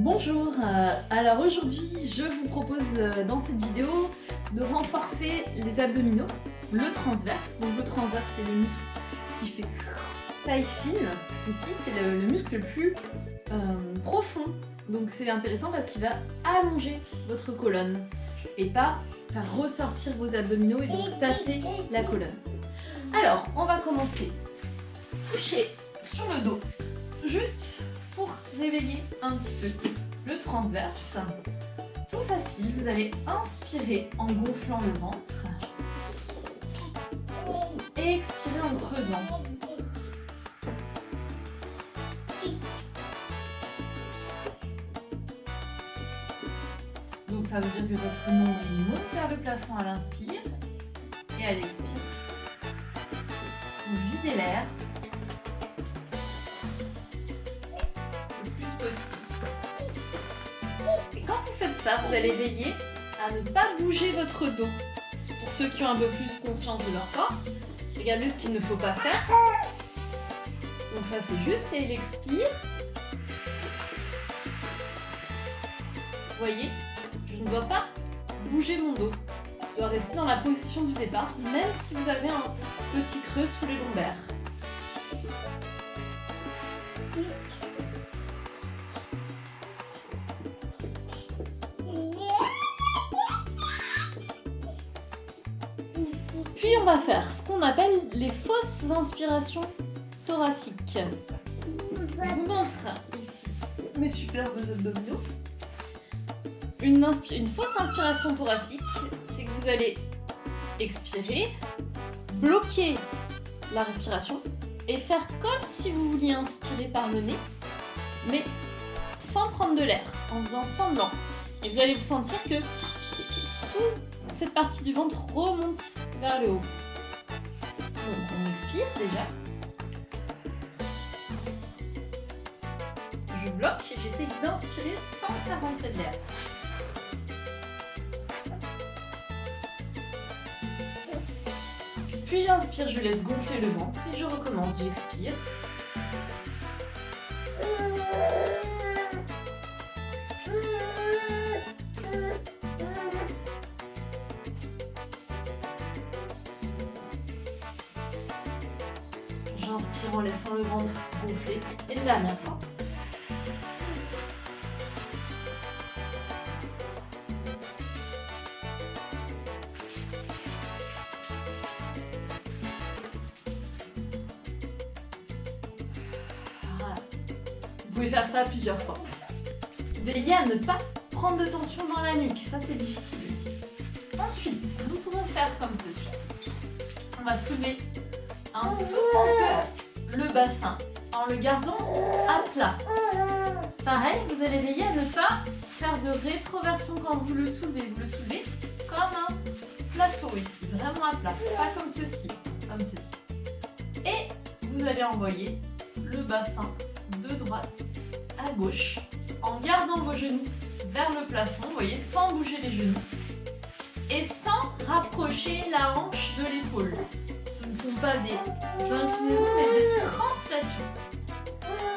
Bonjour, alors aujourd'hui je vous propose dans cette vidéo de renforcer les abdominaux, le transverse. Donc le transverse c'est le muscle qui fait taille fine, ici c'est le muscle le plus profond. Donc c'est intéressant parce qu'il va allonger votre colonne et pas faire ressortir vos abdominaux et donc tasser la colonne. Alors on va commencer couché sur le dos, juste pour réveiller un petit peu le transverse. Tout facile, vous allez inspirer en gonflant le ventre et expirer en creusant. Donc ça veut dire que votre nombril monte vers le plafond à l'inspire et à l'expire. Vous videz l'air le plus possible. Et quand vous faites ça, vous allez veiller à ne pas bouger votre dos. Pour ceux qui ont un peu plus conscience de leur corps, regardez ce qu'il ne faut pas faire. Donc ça c'est juste, et il expire. Vous voyez, je ne dois pas bouger mon dos. Je dois rester dans la position du départ, même si vous avez un petit creux sous les lombaires. Puis on va faire ce qu'on appelle les fausses inspirations thoraciques. Je vous montre ici mes superbes abdominaux. Une fausse inspiration thoracique, c'est que vous allez expirer, bloquer la respiration et faire comme si vous vouliez inspirer par le nez, mais sans prendre de l'air, en faisant semblant. Et vous allez vous sentir que toute cette partie du ventre remonte vers le haut. Donc on expire déjà. Je bloque et j'essaie d'inspirer sans faire rentrer de l'air. Puis j'inspire, je laisse gonfler le ventre et je recommence, j'expire. J'inspire en laissant le ventre gonfler. Et une dernière fois. Voilà. Vous pouvez faire ça plusieurs fois. Veillez à ne pas prendre de tension dans la nuque, ça c'est difficile aussi. Ensuite, nous pouvons faire comme ceci. On va soulever un tout petit peu le bassin en le gardant à plat. Pareil, vous allez veiller à ne pas faire de rétroversion quand vous le soulevez. Vous le soulevez comme un plateau ici, vraiment à plat, pas comme ceci, comme ceci. Et vous allez envoyer le bassin de droite à gauche en gardant vos genoux vers le plafond, vous voyez, sans bouger les genoux et sans rapprocher la hanche de l'épaule. Ce ne sont pas des inclinaisons mais des translations.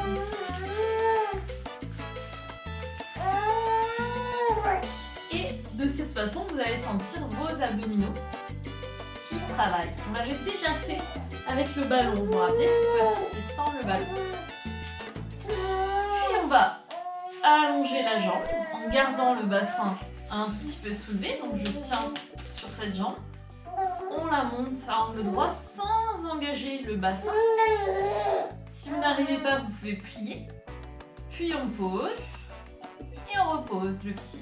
Ici. Et de cette façon, vous allez sentir vos abdominaux qui travaillent. On l'avait déjà fait avec le ballon, vous vous rappelez, cette fois-ci c'est sans le ballon. Puis on va allonger la jambe en gardant le bassin un tout petit peu soulevé, donc je tiens sur cette jambe. On la monte à angle droit sans engager le bassin. Si vous n'arrivez pas, vous pouvez plier. Puis on pose et on repose le pied.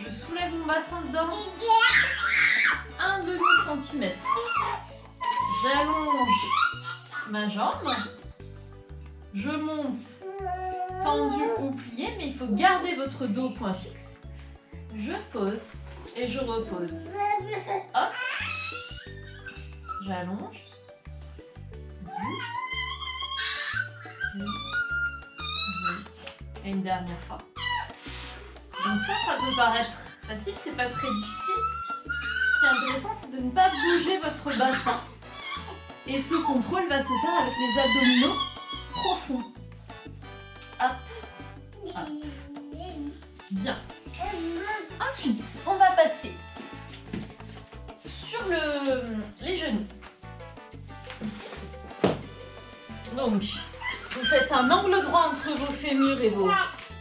Je soulève mon bassin dedans, 1,5 cm. J'allonge ma jambe. Je monte tendu ou plié, mais il faut garder votre dos au point fixe. Je pose et je repose. Hop. J'allonge. Et une dernière fois. Donc ça peut paraître facile, c'est pas très difficile. Ce qui est intéressant, c'est de ne pas bouger votre bassin. Et ce contrôle va se faire avec les abdominaux profonds. Hop. Hop. Bien. Ensuite, on va passer sur les genoux. Ici. Donc, vous faites un angle droit entre vos fémurs et vos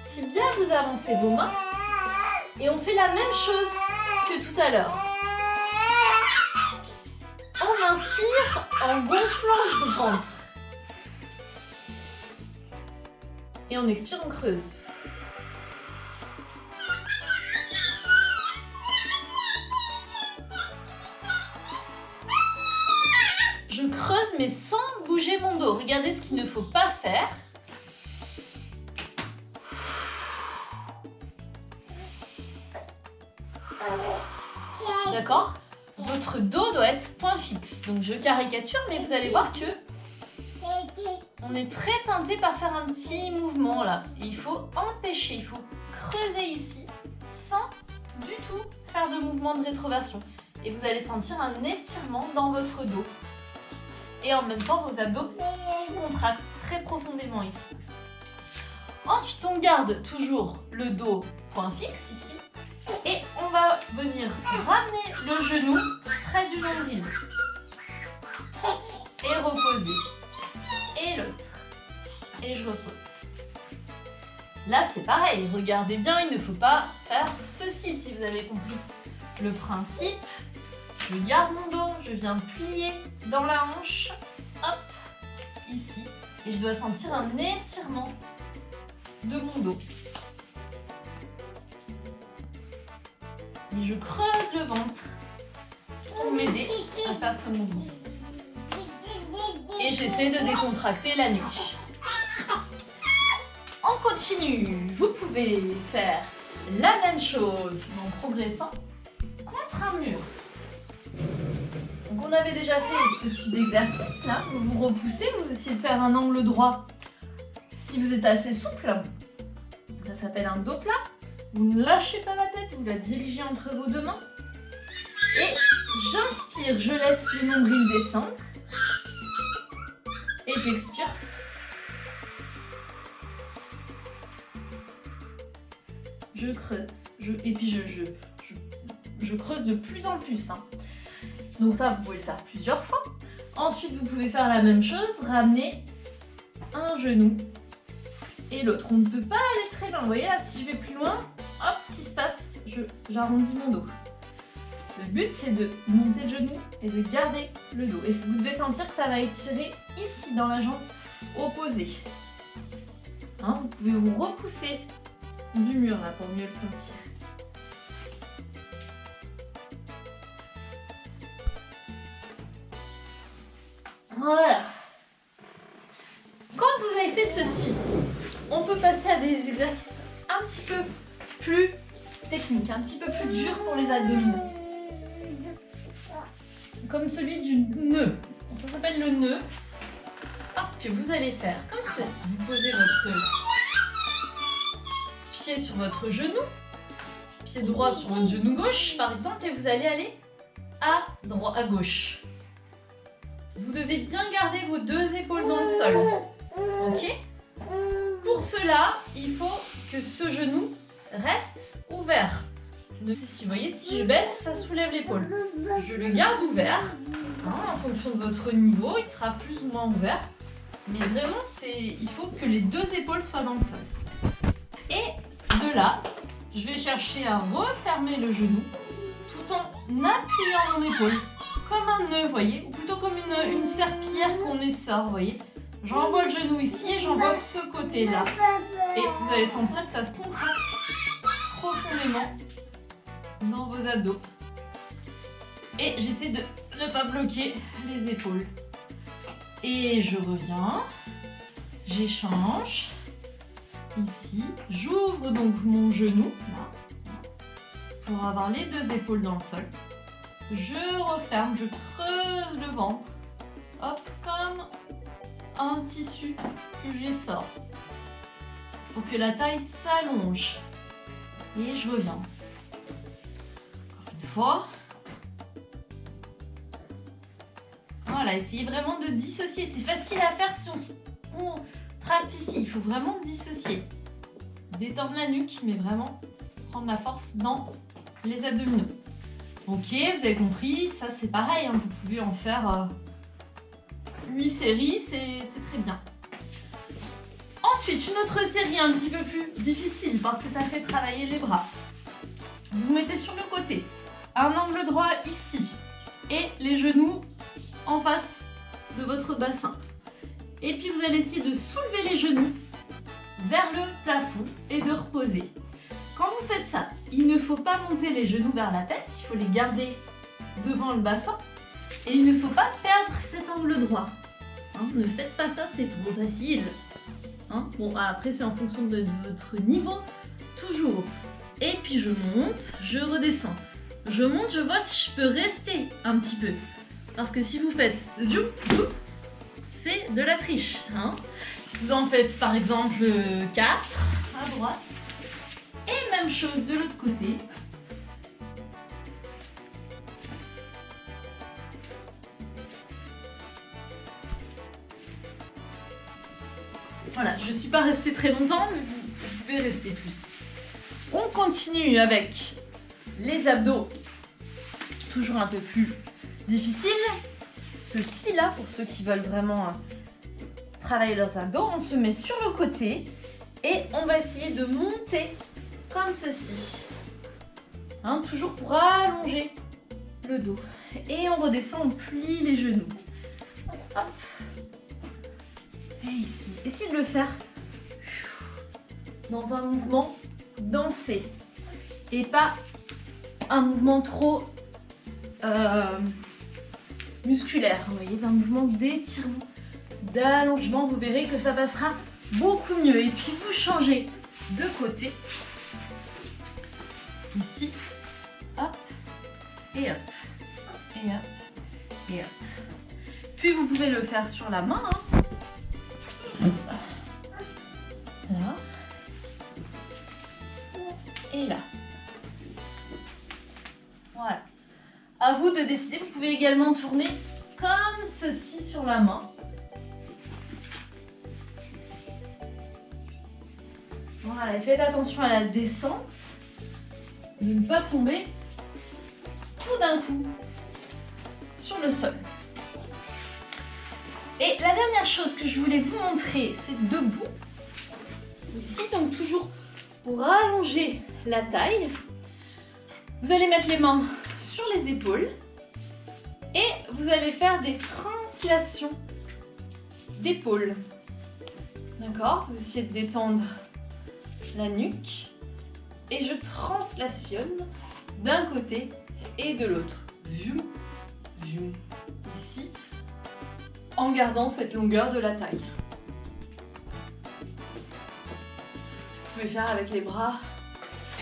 tibias, vous avancez vos mains. Et on fait la même chose que tout à l'heure. On inspire en gonflant le ventre. Et on expire, on creuse. Je creuse mais sans bouger mon dos. Regardez ce qu'il ne faut pas faire. D'accord ? Votre dos doit être point fixe. Donc je caricature, mais vous allez voir que on est très tenté par faire un petit mouvement là. Et il faut empêcher, il faut creuser ici sans du tout faire de mouvement de rétroversion. Et vous allez sentir un étirement dans votre dos. Et en même temps vos abdos qui se contractent très profondément ici. Ensuite on garde toujours le dos point fixe ici. Et on va venir ramener le genou près du nombril. Et reposer. Et l'autre. Et je repose. Là c'est pareil, regardez bien, il ne faut pas faire ceci si vous avez compris le principe. Je garde mon dos, je viens plier dans la hanche, hop, ici. Et je dois sentir un étirement de mon dos. Et je creuse le ventre pour m'aider à faire ce mouvement. Et j'essaie de décontracter la nuque. On continue. Vous pouvez faire la même chose en progressant contre un mur. Donc on avait déjà fait ce type d'exercice là. Vous vous repoussez, vous essayez de faire un angle droit. Si vous êtes assez souple, ça s'appelle un dos plat. Vous ne lâchez pas la tête, vous la dirigez entre vos deux mains. Et j'inspire, je laisse le nombril descendre. Et j'expire. Je creuse. Et puis je creuse de plus en plus. Hein. Donc ça, vous pouvez le faire plusieurs fois. Ensuite, vous pouvez faire la même chose. Ramener un genou et l'autre. On ne peut pas aller très loin. Vous voyez là, si je vais plus loin, hop, ce qui se passe, j'arrondis mon dos. Le but, c'est de monter le genou et de garder le dos. Et vous devez sentir que ça va étirer ici, dans la jambe opposée. Hein, vous pouvez vous repousser du mur là pour mieux le sentir. Voilà. Quand vous avez fait ceci, on peut passer à des exercices un petit peu plus techniques, un petit peu plus durs pour les abdominaux. Comme celui du nœud. Ça s'appelle le nœud parce que vous allez faire comme ceci. Vous posez votre pied sur votre genou, pied droit sur votre genou gauche par exemple, et vous allez aller à gauche. Vous devez bien garder vos deux épaules dans le sol. Ok ? Pour cela, il faut que ce genou reste ouvert. Si vous voyez, si je baisse, ça soulève l'épaule. Je le garde ouvert. Hein, en fonction de votre niveau, il sera plus ou moins ouvert. Mais vraiment, il faut que les deux épaules soient dans le sol. Et de là, je vais chercher à refermer le genou tout en appuyant mon épaule. Comme un nœud, vous voyez, ou plutôt comme une serpillière qu'on essore, vous voyez. J'envoie le genou ici et j'envoie ce côté-là. Et vous allez sentir que ça se contracte profondément dans vos abdos. Et j'essaie de ne pas bloquer les épaules. Et je reviens, j'échange. Ici, j'ouvre donc mon genou, là, pour avoir les deux épaules dans le sol. Je referme, je creuse le ventre, hop, comme un tissu que j'essore, pour que la taille s'allonge. Et je reviens. Encore une fois. Voilà, essayez vraiment de dissocier. C'est facile à faire si on se contracte ici. Il faut vraiment dissocier. Détendre la nuque, mais vraiment prendre la force dans les abdominaux. Ok, vous avez compris, ça c'est pareil, hein, vous pouvez en faire 8 séries, c'est très bien. Ensuite, une autre série un petit peu plus difficile parce que ça fait travailler les bras. Vous mettez sur le côté, un angle droit ici et les genoux en face de votre bassin. Et puis vous allez essayer de soulever les genoux vers le plafond et de reposer. Quand vous faites ça, il ne faut pas monter les genoux vers la tête, il faut les garder devant le bassin et il ne faut pas perdre cet angle droit. Hein, ne faites pas ça, c'est trop facile. Hein, bon, après c'est en fonction de votre niveau, toujours. Et puis je monte, je redescends. Je monte, je vois si je peux rester un petit peu. Parce que si vous faites zoom, zoom, c'est de la triche. Hein. Vous en faites par exemple 4 à droite. Et même chose de l'autre côté. Voilà, je ne suis pas restée très longtemps, mais vous pouvez rester plus. On continue avec les abdos. Toujours un peu plus difficile. Ceci là, pour ceux qui veulent vraiment travailler leurs abdos, on se met sur le côté et on va essayer de monter comme ceci. Hein, toujours pour allonger le dos. Et on redescend, on plie les genoux. Hop. Et ici, essayez de le faire dans un mouvement dansé et pas un mouvement trop musculaire. Vous voyez, un mouvement d'étirement, d'allongement. Vous verrez que ça passera beaucoup mieux. Et puis vous changez de côté. Ici, hop, et hop, et hop, et hop. Puis vous pouvez le faire sur la main. Hein. Là. Et là. Voilà. À vous de décider. Vous pouvez également tourner comme ceci sur la main. Voilà. Et faites attention à la descente. De ne pas tomber tout d'un coup sur le sol. Et la dernière chose que je voulais vous montrer, c'est debout. Ici, donc toujours pour allonger la taille. Vous allez mettre les mains sur les épaules et vous allez faire des translations d'épaules. D'accord? Vous essayez de détendre la nuque et je translationne d'un côté et de l'autre. Ici, en gardant cette longueur de la taille. Vous pouvez faire avec les bras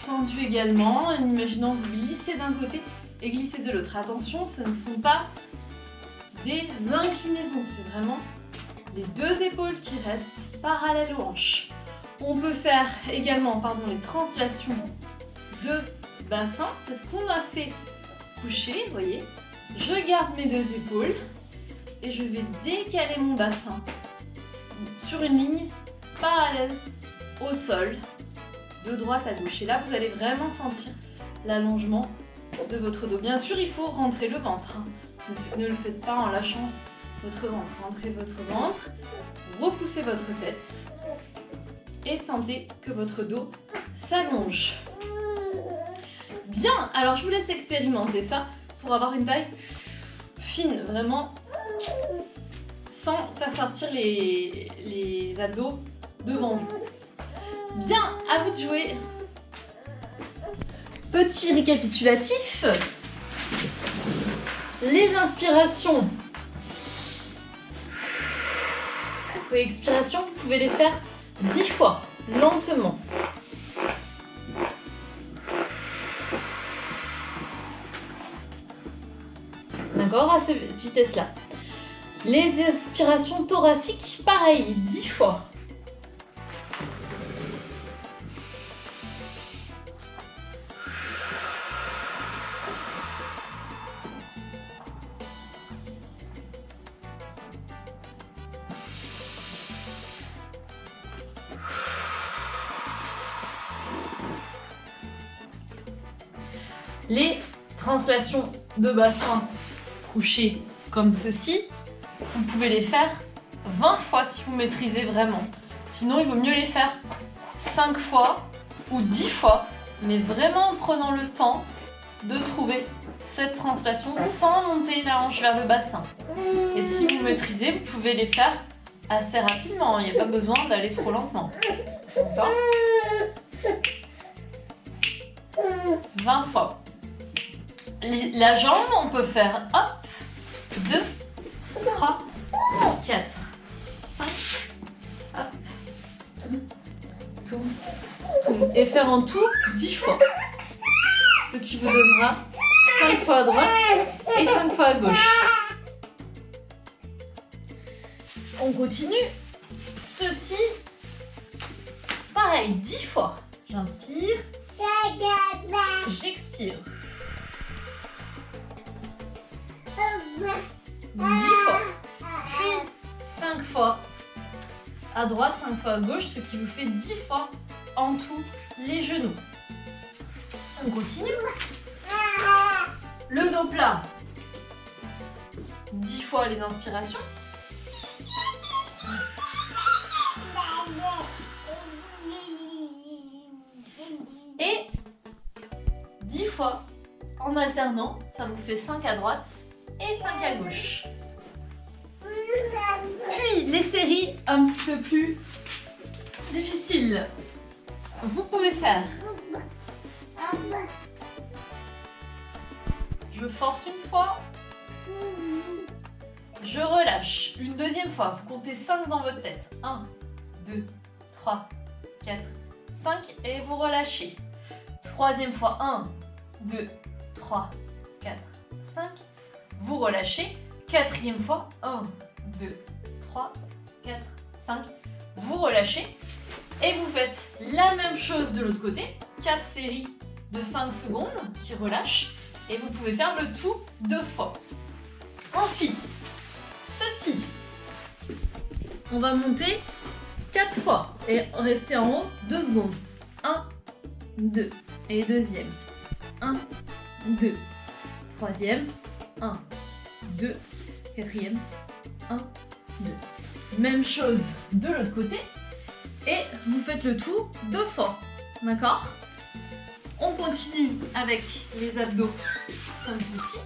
tendus également, en imaginant vous glisser d'un côté et glisser de l'autre. Attention, ce ne sont pas des inclinaisons, c'est vraiment les deux épaules qui restent parallèles aux hanches. On peut faire également les translations de bassin, c'est ce qu'on a fait coucher, vous voyez. Je garde mes deux épaules et je vais décaler mon bassin sur une ligne parallèle au sol, de droite à gauche. Et là, vous allez vraiment sentir l'allongement de votre dos. Bien sûr, il faut rentrer le ventre. Ne le faites pas en lâchant votre ventre. Rentrez votre ventre, repoussez votre tête et sentez que votre dos s'allonge. Bien, alors je vous laisse expérimenter ça pour avoir une taille fine, vraiment, sans faire sortir les abdos devant vous. Bien, à vous de jouer. Petit récapitulatif. Les inspirations et expirations, vous pouvez les faire 10 fois, lentement. D'accord, à cette vitesse-là. Les inspirations thoraciques, pareil, 10 fois. Les translations de bassin couché comme ceci, vous pouvez les faire 20 fois si vous maîtrisez vraiment. Sinon, il vaut mieux les faire 5 fois ou 10 fois, mais vraiment en prenant le temps de trouver cette translation sans monter la hanche vers le bassin. Et si vous maîtrisez, vous pouvez les faire assez rapidement, il n'y a pas besoin d'aller trop lentement. D'accord ? 20 fois. La jambe, on peut faire hop, 2, 3, 4, 5, hop, tout, et faire en tout 10 fois. Ce qui vous donnera 5 fois à droite et 5 fois à gauche. On continue. Ceci, pareil, 10 fois. J'inspire, j'expire. 10 fois, puis 5 fois à droite, 5 fois à gauche, ce qui vous fait 10 fois en tout les genoux. On continue. Le dos plat, 10 fois les inspirations. Et 10 fois en alternant, ça vous fait 5 à droite et 5 à gauche. Puis les séries un petit peu plus difficiles. Vous pouvez faire. Je force une fois. Je relâche une deuxième fois. Vous comptez 5 dans votre tête. 1, 2, 3, 4, 5 et vous relâchez. Troisième fois. 1, 2, 3, 4, 5. Vous relâchez. Quatrième fois. 1, 2, 3, 4, 5. Vous relâchez. Et vous faites la même chose de l'autre côté. 4 séries de 5 secondes qui relâchent. Et vous pouvez faire le tout 2 fois. Ensuite, ceci. On va monter 4 fois. Et rester en haut 2 secondes. 1, 2. Et deuxième. 1, 2. Troisième. 1, 2. Quatrième. 1, 2. Même chose de l'autre côté. Et vous faites le tout 2 fois. D'accord ? On continue avec les abdos comme ceci.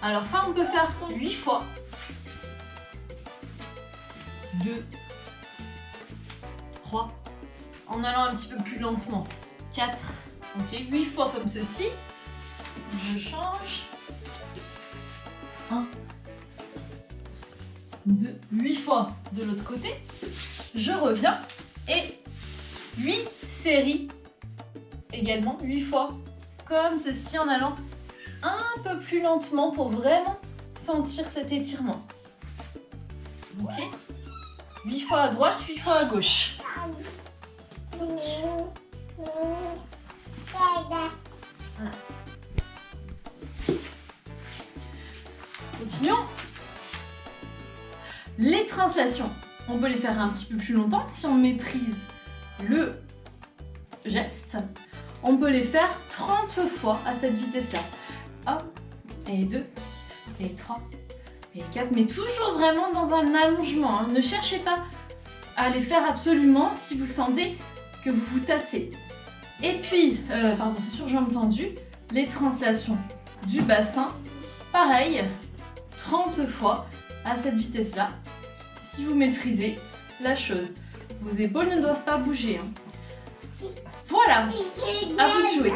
Alors ça, on peut faire 8 fois. 2, 3. En allant un petit peu plus lentement. 4. On fait 8 fois comme ceci. Je change. 1, 2, 8 fois de l'autre côté. Je reviens. Et 8 séries. Également 8 fois. Comme ceci en allant un peu plus lentement pour vraiment sentir cet étirement. Ok ? 8 fois à droite, 8 fois à gauche. Voilà. Continuons. Les translations, on peut les faire un petit peu plus longtemps si on maîtrise le geste. On peut les faire 30 fois à cette vitesse-là. 1, et 2, et 3, et 4. Mais toujours vraiment dans un allongement. Hein. Ne cherchez pas à les faire absolument si vous sentez que vous vous tassez. Et puis, c'est sur jambes tendues, les translations du bassin. Pareil, 30 fois à cette vitesse-là. Si vous maîtrisez la chose. Vos épaules ne doivent pas bouger. Hein. Voilà, à vous de jouer.